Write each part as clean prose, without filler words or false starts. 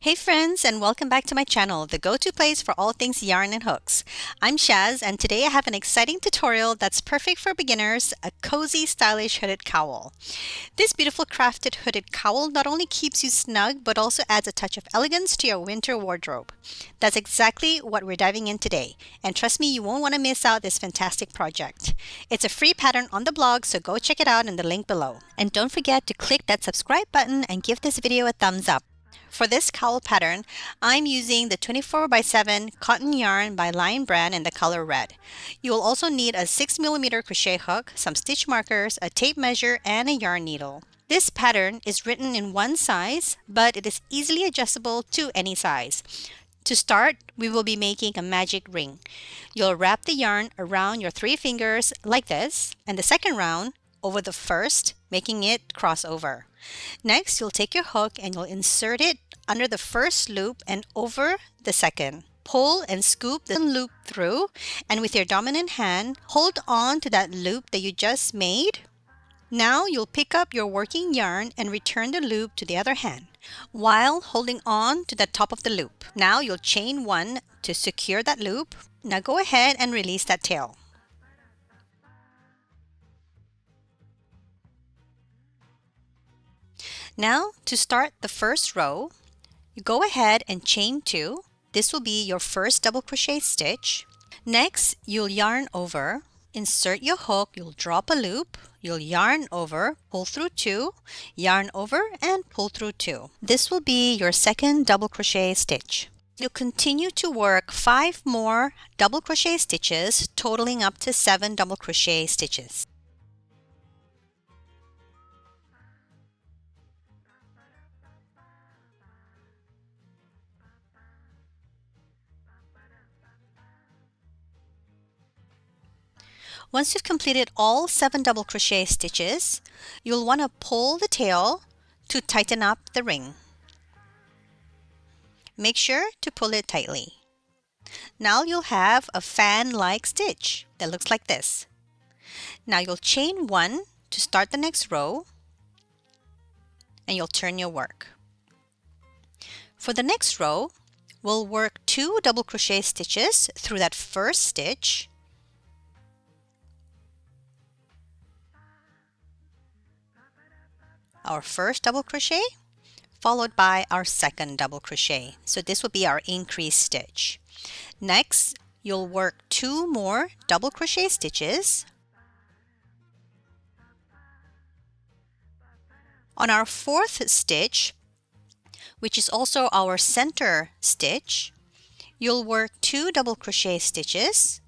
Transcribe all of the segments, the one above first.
Hey friends, and welcome back to my channel, the go-to place for all things yarn and hooks. I'm Shaz, and today I have an exciting tutorial that's perfect for beginners, a cozy, stylish hooded cowl. This beautiful crafted hooded cowl not only keeps you snug, but also adds a touch of elegance to your winter wardrobe. That's exactly what we're diving in today, and trust me, you won't want to miss out this fantastic project. It's a free pattern on the blog, so go check it out in the link below. And don't forget to click that subscribe button and give this video a thumbs up. For this cowl pattern, I'm using the 24x7 cotton yarn by Lion Brand in the color red. You will also need a 6mm crochet hook, some stitch markers, a tape measure, and a yarn needle. This pattern is written in one size, but it is easily adjustable to any size. To start, we will be making a magic ring. You'll wrap the yarn around your 3 fingers like this, and the second round over the first, making it cross over. Next, you'll take your hook and you'll insert it under the first loop and over the second. Pull and scoop the loop through, and with your dominant hand, hold on to that loop that you just made. Now you'll pick up your working yarn and return the loop to the other hand while holding on to the top of the loop. Now you'll chain one to secure that loop. Now go ahead and release that tail. Now to start the first row, you go ahead and chain 2. This will be your first double crochet stitch. Next, you'll yarn over, insert your hook, you'll drop a loop, you'll yarn over, pull through 2, yarn over, and pull through 2. This will be your second double crochet stitch. You'll continue to work 5 more double crochet stitches, totaling up to 7 double crochet stitches. Once you've completed all 7 double crochet stitches, you'll want to pull the tail to tighten up the ring. Make sure to pull it tightly. Now you'll have a fan-like stitch that looks like this. Now you'll chain 1 to start the next row, and you'll turn your work. For the next row, we'll work 2 double crochet stitches through that first stitch. Our first double crochet, followed by our second double crochet. So this will be our increase stitch. Next, you'll work 2 more double crochet stitches. On our fourth stitch, which is also our center stitch, you'll work 2 double crochet stitches.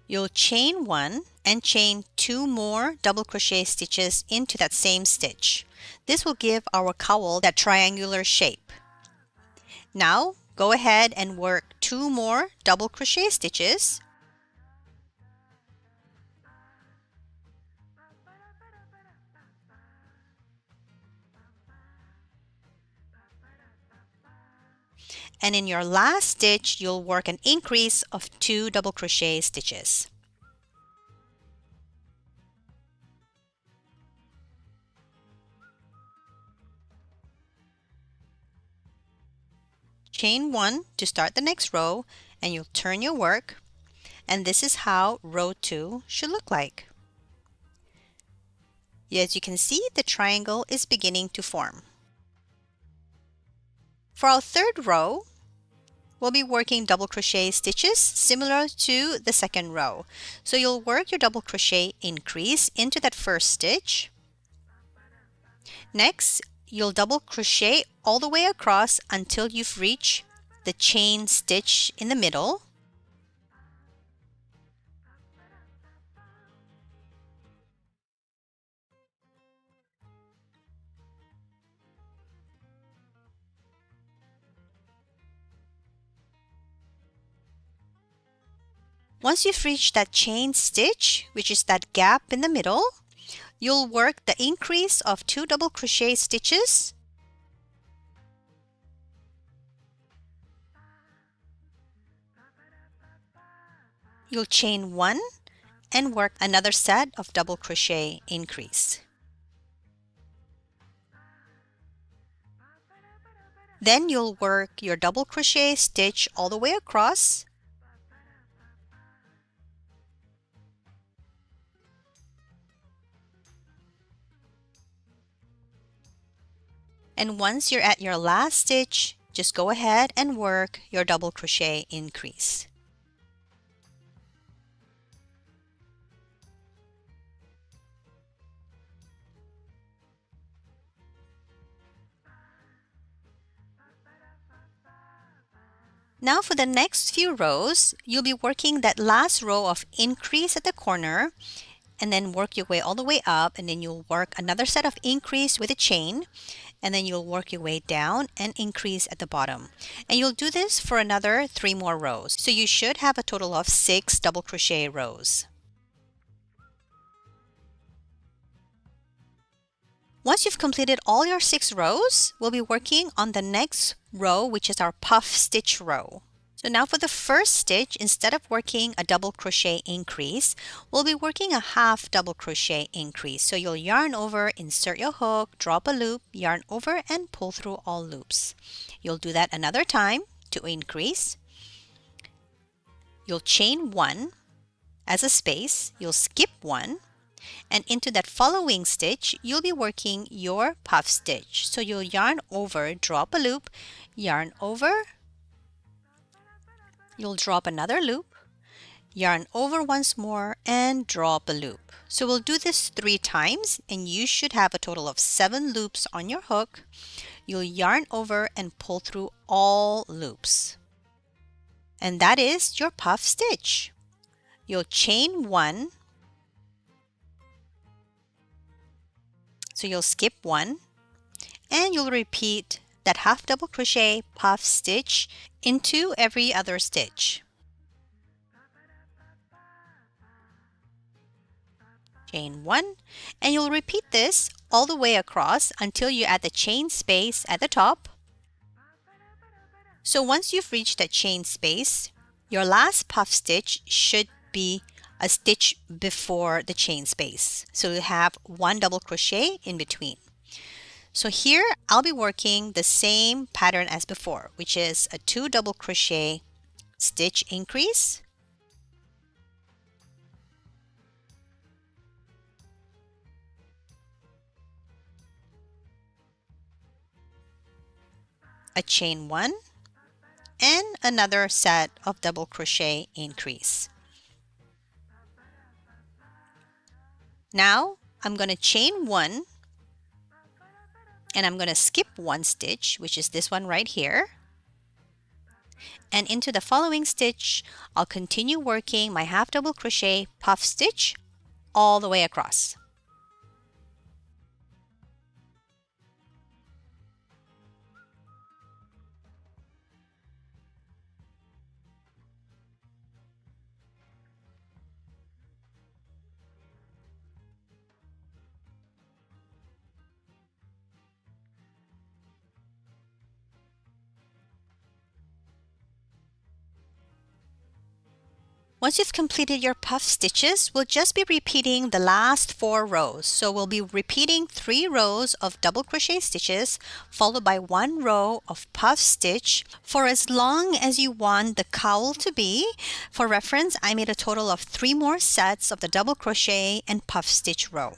You'll chain 1 and chain 2 more double crochet stitches into that same stitch. This will give our cowl that triangular shape. Now go ahead and work 2 more double crochet stitches. And in your last stitch, you'll work an increase of 2 double crochet stitches. Chain 1 to start the next row, and you'll turn your work, and this is how row 2 should look like. As you can see, the triangle is beginning to form. For our third row, we'll be working double crochet stitches similar to the second row. So you'll work your double crochet increase into that first stitch. Next, you'll double crochet all the way across until you've reached the chain stitch in the middle. Once you've reached that chain stitch, which is that gap in the middle, you'll work the increase of 2 double crochet stitches. You'll chain 1 and work another set of double crochet increase. Then you'll work your double crochet stitch all the way across. And once you're at your last stitch, just go ahead and work your double crochet increase. Now for the next few rows, you'll be working that last row of increase at the corner and then work your way all the way up, and then you'll work another set of increase with a chain, and then you'll work your way down and increase at the bottom. And you'll do this for another 3 more rows. So you should have a total of 6 double crochet rows. Once you've completed all your 6 rows, we'll be working on the next row, which is our puff stitch row. So now for the first stitch, instead of working a double crochet increase, we'll be working a half double crochet increase. So you'll yarn over, insert your hook, drop a loop, yarn over, and pull through all loops. You'll do that another time to increase. You'll chain 1 as a space, you'll skip 1, and into that following stitch, you'll be working your puff stitch. So you'll yarn over, drop a loop, yarn over, you'll drop another loop, yarn over once more, and drop a loop. So we'll do this 3 times, and you should have a total of 7 loops on your hook. You'll yarn over and pull through all loops. And that is your puff stitch. You'll chain 1, so you'll skip 1, and you'll repeat that half double crochet puff stitch into every other stitch. Chain 1, and you'll repeat this all the way across until you're at the chain space at the top. So once you've reached that chain space, your last puff stitch should be a stitch before the chain space. So you have 1 double crochet in between. So here I'll be working the same pattern as before, which is a 2 double crochet stitch increase, a chain 1, and another set of double crochet increase. Now I'm going to chain 1, and I'm going to skip 1 stitch, which is this one right here. And into the following stitch, I'll continue working my half double crochet puff stitch all the way across. Once you've completed your puff stitches, we'll just be repeating the last 4 rows. So we'll be repeating 3 rows of double crochet stitches followed by 1 row of puff stitch for as long as you want the cowl to be. For reference, I made a total of 3 more sets of the double crochet and puff stitch row.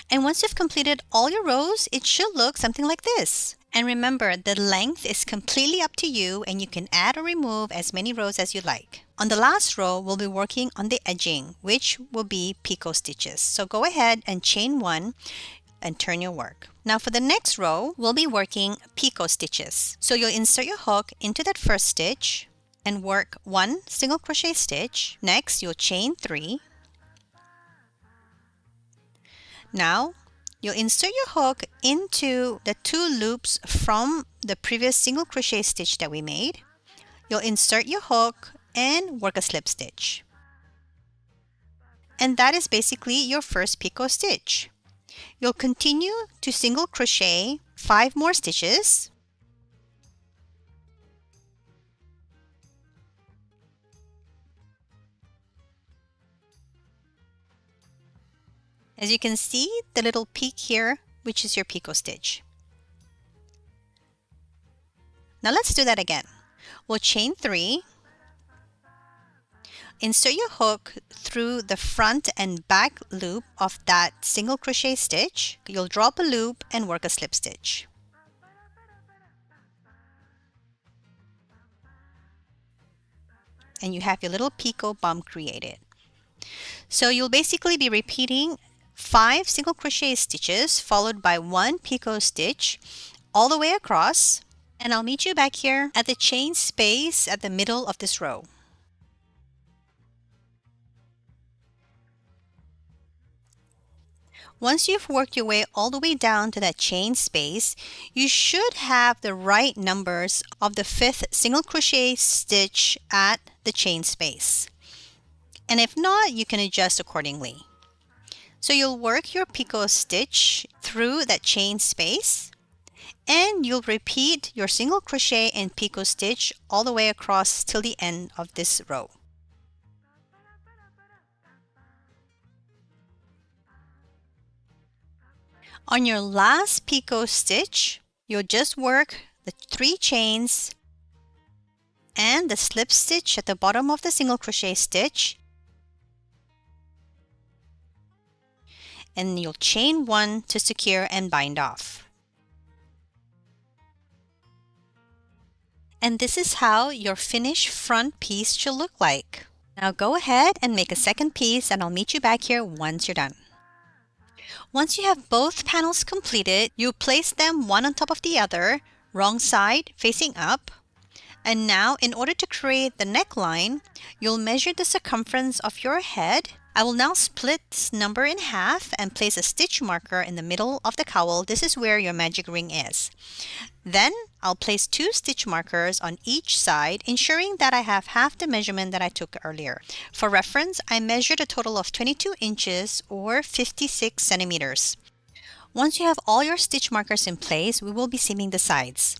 And once you've completed all your rows, it should look something like this. And remember, the length is completely up to you, and you can add or remove as many rows as you like. On the last row, we'll be working on the edging, which will be picot stitches. So go ahead and chain 1 and turn your work. Now for the next row, we'll be working picot stitches. So you'll insert your hook into that first stitch and work 1 single crochet stitch. Next, you'll chain 3. Now, you'll insert your hook into the 2 loops from the previous single crochet stitch that we made. You'll insert your hook and work a slip stitch. And that is basically your first picot stitch. You'll continue to single crochet 5 more stitches. As you can see, the little peak here, which is your picot stitch. Now let's do that again. We'll chain 3, insert your hook through the front and back loop of that single crochet stitch. You'll drop a loop and work a slip stitch. And you have your little picot bump created. So you'll basically be repeating 5 single crochet stitches followed by 1 picot stitch all the way across, and I'll meet you back here at the chain space at the middle of this row. Once you've worked your way all the way down to that chain space, you should have the right numbers of the 5th single crochet stitch at the chain space. And if not, you can adjust accordingly. So you'll work your picot stitch through that chain space, and you'll repeat your single crochet and picot stitch all the way across till the end of this row. On your last picot stitch, you'll just work the 3 chains and the slip stitch at the bottom of the single crochet stitch, and you'll chain 1 to secure and bind off. And this is how your finished front piece should look like. Now go ahead and make a second piece, and I'll meet you back here once you're done. Once you have both panels completed, you place them one on top of the other, wrong side facing up. And now, in order to create the neckline, you'll measure the circumference of your head. I will now split this number in half and place a stitch marker in the middle of the cowl. This is where your magic ring is. Then I'll place 2 stitch markers on each side, ensuring that I have half the measurement that I took earlier. For reference, I measured a total of 22 inches or 56 centimeters. Once you have all your stitch markers in place, we will be seaming the sides.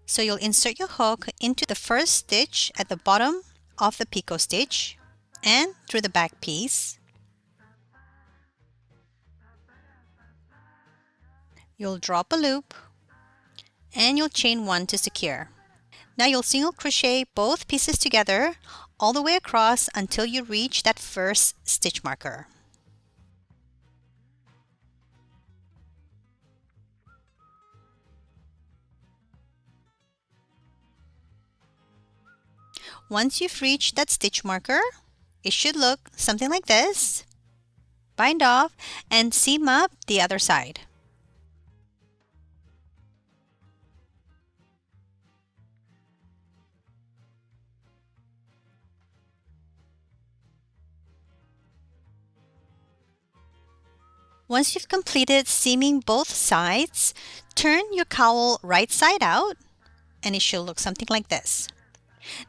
So you'll insert your hook into the first stitch at the bottom of the picot stitch and through the back piece. You'll drop a loop and you'll chain 1 to secure. Now you'll single crochet both pieces together all the way across until you reach that first stitch marker. Once you've reached that stitch marker, it should look something like this. Bind off and seam up the other side. Once you've completed seaming both sides, turn your cowl right side out and it should look something like this.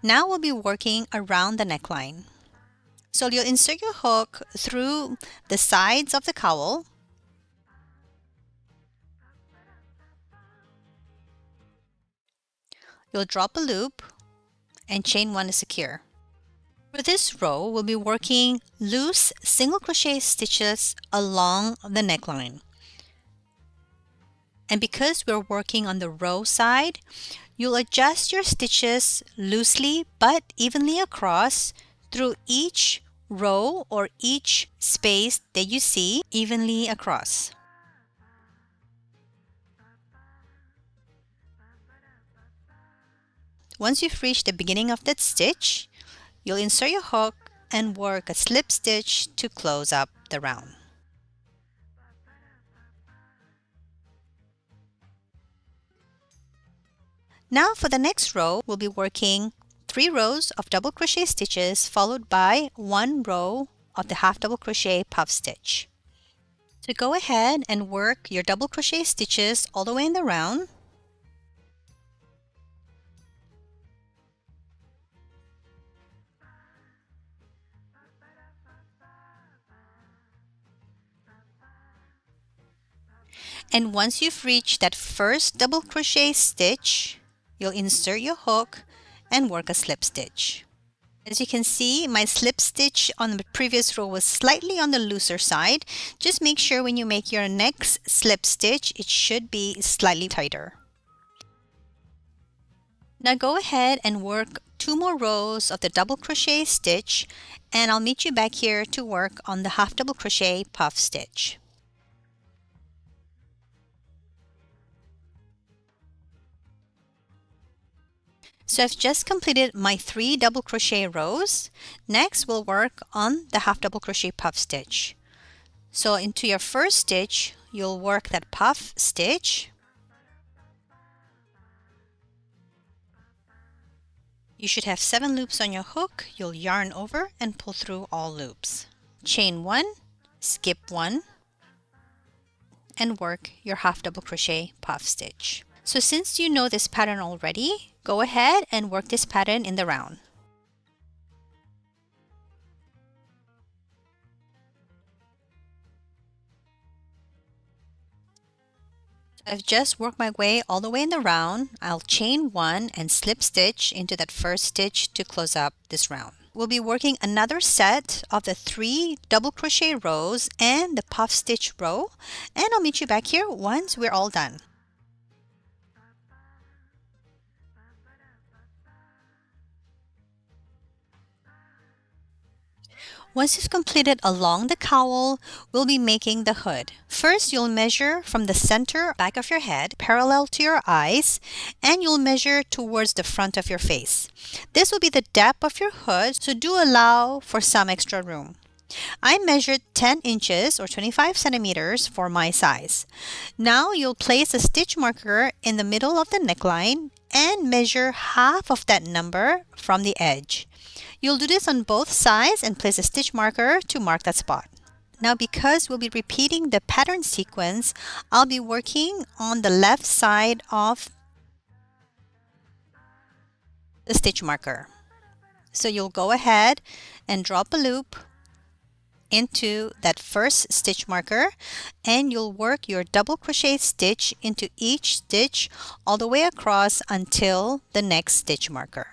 Now we'll be working around the neckline. So you'll insert your hook through the sides of the cowl. You'll drop a loop and chain 1 to secure. For this row, we'll be working loose single crochet stitches along the neckline. And because we're working on the row side, you'll adjust your stitches loosely but evenly across through each row or each space that you see evenly across. Once you've reached the beginning of that stitch, you'll insert your hook and work a slip stitch to close up the round. Now for the next row, we'll be working 3 rows of double crochet stitches followed by 1 row of the half double crochet puff stitch. So go ahead and work your double crochet stitches all the way in the round. And once you've reached that first double crochet stitch, you'll insert your hook and work a slip stitch. As you can see, my slip stitch on the previous row was slightly on the looser side. Just make sure when you make your next slip stitch, it should be slightly tighter. Now go ahead and work 2 more rows of the double crochet stitch, and I'll meet you back here to work on the half double crochet puff stitch. So I've just completed my 3 double crochet rows. Next, we'll work on the half double crochet puff stitch. So into your first stitch, you'll work that puff stitch. You should have 7 loops on your hook. You'll yarn over and pull through all loops. Chain 1, skip 1, and work your half double crochet puff stitch. So since you know this pattern already, go ahead and work this pattern in the round. I've just worked my way all the way in the round. I'll chain 1 and slip stitch into that first stitch to close up this round. We'll be working another set of the 3 double crochet rows and the puff stitch row, and I'll meet you back here once we're all done. Once you've completed along the cowl, we'll be making the hood. First, you'll measure from the center back of your head, parallel to your eyes, and you'll measure towards the front of your face. This will be the depth of your hood, so do allow for some extra room. I measured 10 inches or 25 centimeters for my size. Now you'll place a stitch marker in the middle of the neckline and measure half of that number from the edge. You'll do this on both sides and place a stitch marker to mark that spot. Now because we'll be repeating the pattern sequence, I'll be working on the left side of the stitch marker. So you'll go ahead and drop a loop into that first stitch marker, and you'll work your double crochet stitch into each stitch all the way across until the next stitch marker.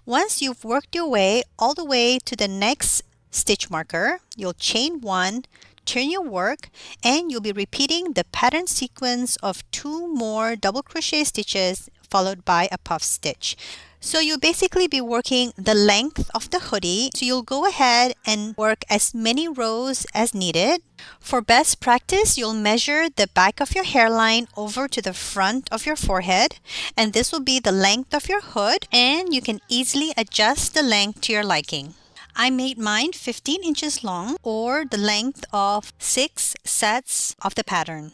Once you've worked your way all the way to the next stitch marker, you'll chain 1, turn your work, and you'll be repeating the pattern sequence of 2 more double crochet stitches followed by a puff stitch. So you'll basically be working the length of the hoodie. So you'll go ahead and work as many rows as needed. For best practice, you'll measure the back of your hairline over to the front of your forehead, and this will be the length of your hood, and you can easily adjust the length to your liking. I made mine 15 inches long, or the length of 6 sets of the pattern.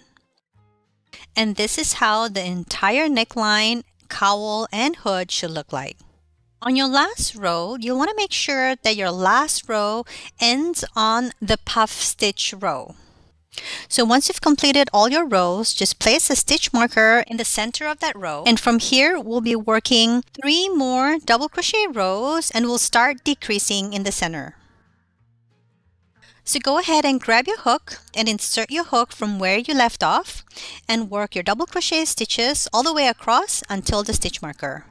And this is how the entire neckline, cowl, and hood should look like. On your last row, you want to make sure that your last row ends on the puff stitch row. So once you've completed all your rows, just place a stitch marker in the center of that row. And from here, we'll be working 3 more double crochet rows, and we'll start decreasing in the center. So go ahead and grab your hook and insert your hook from where you left off and work your double crochet stitches all the way across until the stitch marker.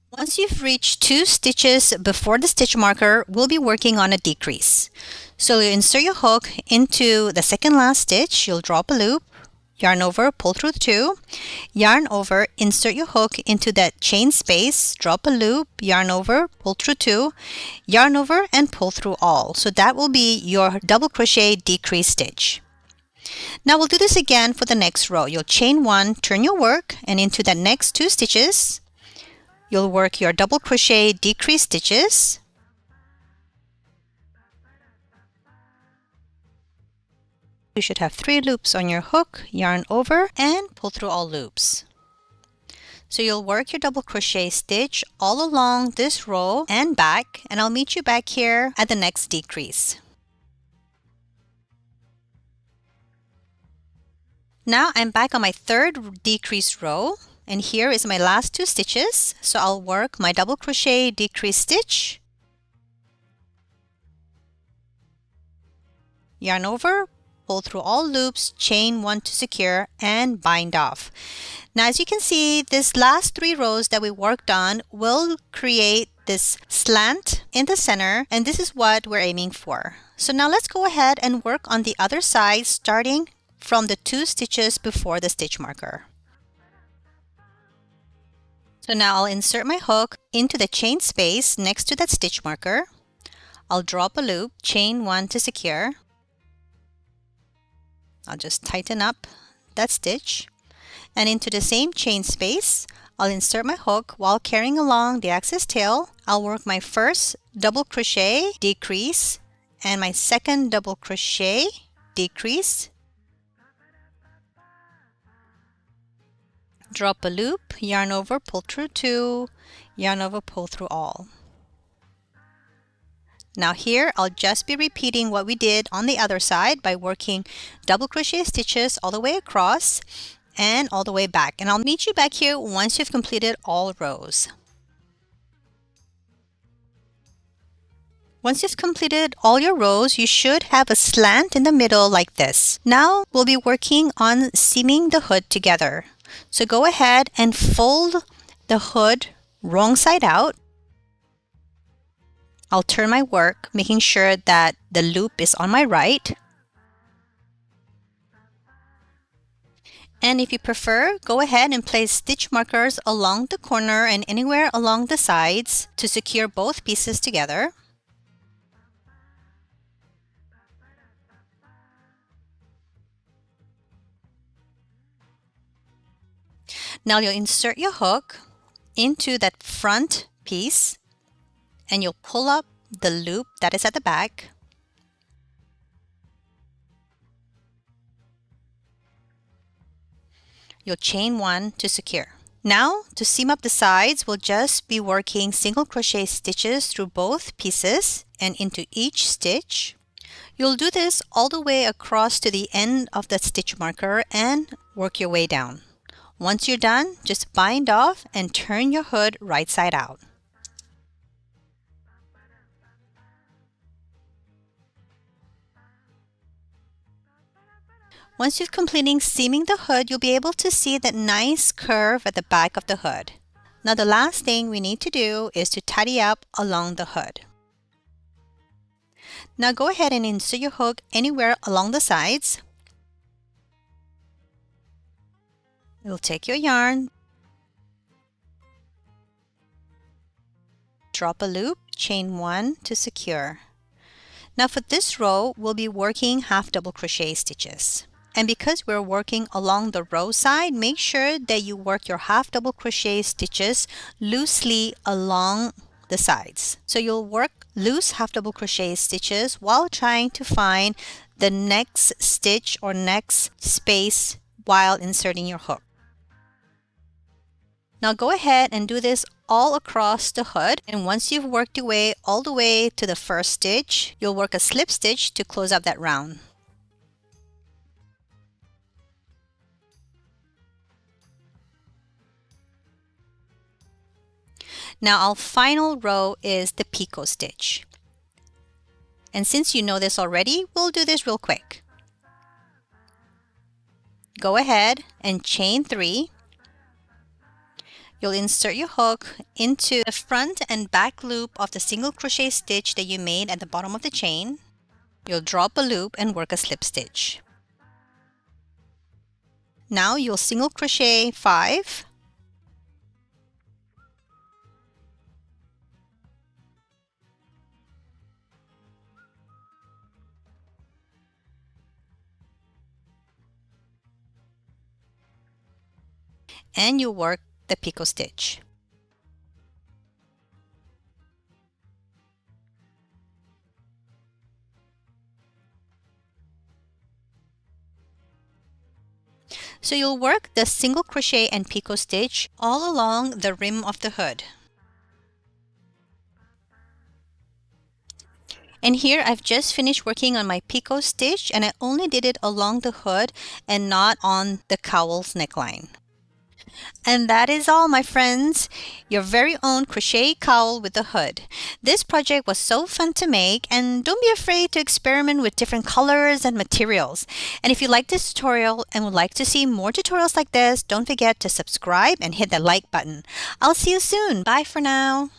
Once you've reached 2 stitches before the stitch marker, we'll be working on a decrease. So you insert your hook into the second last stitch, you'll drop a loop, yarn over, pull through 2, yarn over, insert your hook into that chain space, drop a loop, yarn over, pull through 2, yarn over, and pull through all. So that will be your double crochet decrease stitch. Now we'll do this again for the next row. You'll chain 1, turn your work, and into the next 2 stitches, you'll work your double crochet decrease stitches. You should have 3 loops on your hook, yarn over, and pull through all loops. So you'll work your double crochet stitch all along this row and back, and I'll meet you back here at the next decrease. Now I'm back on my third decrease row, And here is my last 2 stitches. So I'll work my double crochet decrease stitch, yarn over, pull through all loops, chain 1 to secure, and bind off. Now as you can see, this last 3 rows that we worked on will create this slant in the center, and this is what we're aiming for. So now let's go ahead and work on the other side, starting from the 2 stitches before the stitch marker. So now I'll insert my hook into the chain space next to that stitch marker. I'll drop a loop, chain 1 to secure. I'll just tighten up that stitch, and into the same chain space, I'll insert my hook while carrying along the excess tail. I'll work my first double crochet decrease and my second double crochet decrease. Drop a loop, yarn over, pull through 2, yarn over, pull through all. Now here, I'll just be repeating what we did on the other side by working double crochet stitches all the way across and all the way back. And I'll meet you back here once you've completed all rows. Once you've completed all your rows, you should have a slant in the middle like this. Now we'll be working on seaming the hood together. So go ahead and fold the hood wrong side out. I'll turn my work, making sure that the loop is on my right. And if you prefer, go ahead and place stitch markers along the corner and anywhere along the sides to secure both pieces together. Now you'll insert your hook into that front piece and you'll pull up the loop that is at the back. You'll chain 1 to secure. Now to seam up the sides, we'll just be working single crochet stitches through both pieces and into each stitch. You'll do this all the way across to the end of the stitch marker and work your way down. Once you're done, just bind off and turn your hood right side out. Once you've completed seaming the hood, you'll be able to see that nice curve at the back of the hood. Now the last thing we need to do is to tidy up along the hood. Now go ahead and insert your hook anywhere along the sides. You'll take your yarn, drop a loop, chain 1 to secure. Now for this row, we'll be working half double crochet stitches. And because we're working along the row side, make sure that you work your half double crochet stitches loosely along the sides. So you'll work loose half double crochet stitches while trying to find the next stitch or next space while inserting your hook. Now go ahead and do this all across the hood, and once you've worked your way all the way to the first stitch, you'll work a slip stitch to close up that round. Now our final row is the picot stitch. And since you know this already, we'll do this real quick. Go ahead and chain 3. You'll insert your hook into the front and back loop of the single crochet stitch that you made at the bottom of the chain. You'll drop a loop and work a slip stitch. Now you'll single crochet 5. And you work the picot stitch. So you'll work the single crochet and picot stitch all along the rim of the hood. And here I've just finished working on my picot stitch, and I only did it along the hood and not on the cowl's neckline. And that is all, my friends. Your very own crochet cowl with a hood. This project was so fun to make, and don't be afraid to experiment with different colors and materials. And if you like this tutorial and would like to see more tutorials like this, don't forget to subscribe and hit the like button. I'll see you soon. Bye for now.